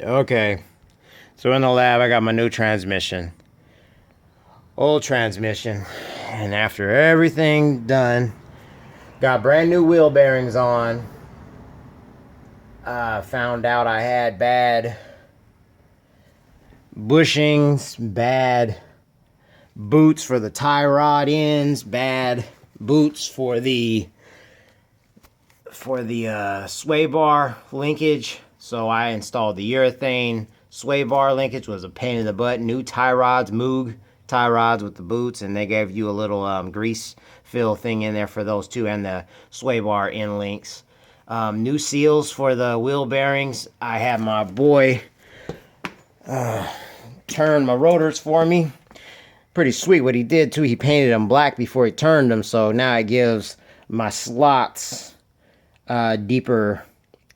Okay, so in the lab I got my new transmission. Old transmission. And after everything done, got brand new wheel bearings on. Found out I had bad bushings, bad boots for the tie rod ends, bad boots for the sway bar linkage. So I installed the urethane sway bar linkage. Was a pain in the butt. New tie rods, Moog tie rods with the boots, and they gave you a little grease fill thing in there for those two, and the sway bar end links. New seals for the wheel bearings. I had my boy turn my rotors for me. Pretty sweet what he did too. He painted them black before he turned them, so now it gives my slots deeper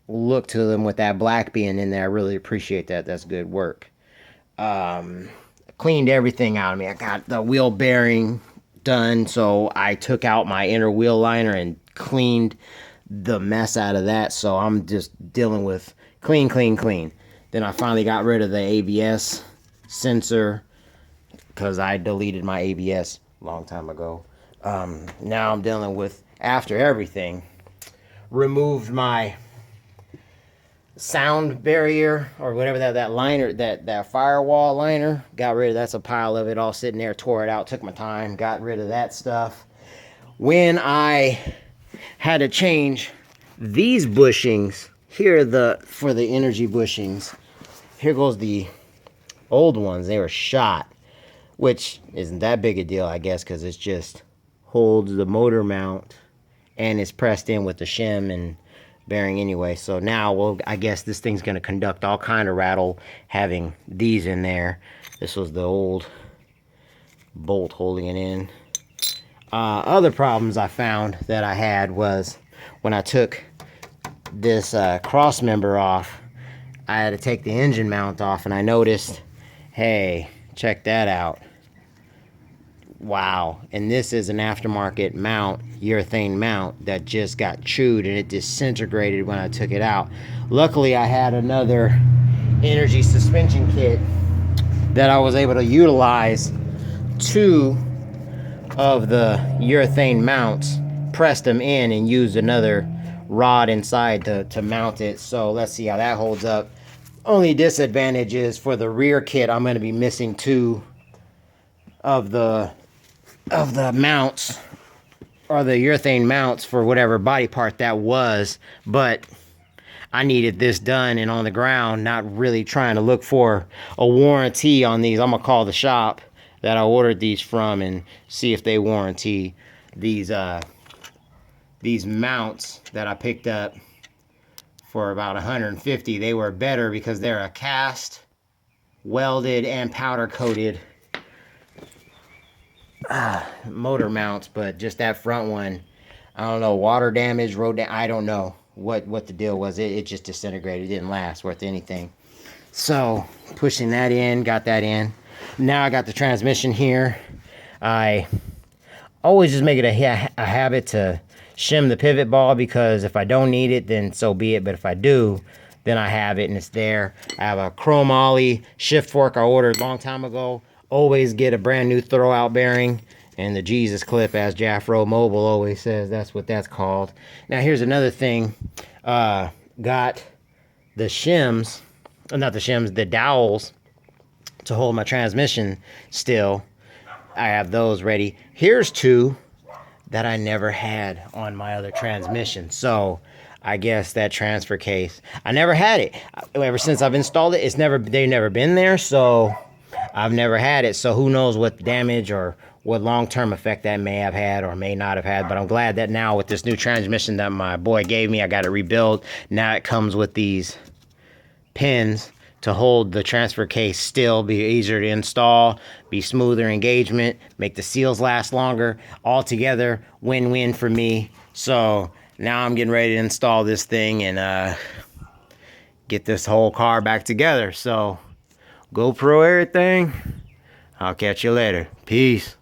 look to them with that black being in there. I really appreciate that. That's good work. Cleaned everything out of me. I got the wheel bearing done, so I took out my inner wheel liner and cleaned the mess out of that. So I'm just dealing with clean. Then I finally got rid of the ABS sensor because I deleted my ABS a long time ago. Now I'm dealing with, after everything, removed my sound barrier or whatever that liner, that firewall liner. Got rid of, that's a pile of it all sitting there. Tore it out, took my time, got rid of that stuff. When I had to change these bushings here, for the energy bushings, here goes the old ones. They were shot, which isn't that big a deal, I guess, because it's just holds the motor mount and it's pressed in with the shim and bearing anyway. So now, well, I guess this thing's going to conduct all kind of rattle having these in there. This was the old bolt holding it in. Other problems I found that I had was when I took this cross member off, I had to take the engine mount off, and I noticed, hey, check that out. Wow. And this is an aftermarket mount, urethane mount, that just got chewed and it disintegrated when I took it out. Luckily, I had another energy suspension kit that I was able to utilize two of the urethane mounts, pressed them in, and used another rod inside to mount it. So let's see how that holds up. Only disadvantage is for the rear kit, I'm going to be missing two of the mounts, or the urethane mounts, for whatever body part that was. But I needed this done and on the ground, not really trying to look for a warranty on these. I'm gonna call the shop that I ordered these from and see if they warranty these mounts that I picked up for about 150. They were better because they're a cast, welded, and powder coated motor mounts. But just that front one, I don't know, water damage, road damage, I don't know what the deal was. It just disintegrated. It didn't last worth anything. So pushing that in, got that in. Now I got the transmission here. I always just make it a habit to shim the pivot ball, because if I don't need it, then so be it. But if I do, then I have it and it's there. I have a chrome ollie shift fork I ordered a long time ago. Always get a brand new throwout bearing and the Jesus clip, as Jaffro Mobile always says. That's what that's called. Now here's another thing. Got the shims, not the shims, the dowels to hold my transmission still. I have those ready. Here's two that I never had on my other transmission. So I guess that transfer case, I never had it. Ever since I've installed it, they've never been there. So I've never had it. So who knows what damage or what long-term effect that may have had or may not have had. But I'm glad that now with this new transmission that my boy gave me, I got it rebuilt. Now it comes with these pins to hold the transfer case still, be easier to install, be smoother engagement, make the seals last longer. Altogether, win-win for me. So now I'm getting ready to install this thing and get this whole car back together. So GoPro everything. I'll catch you later. Peace.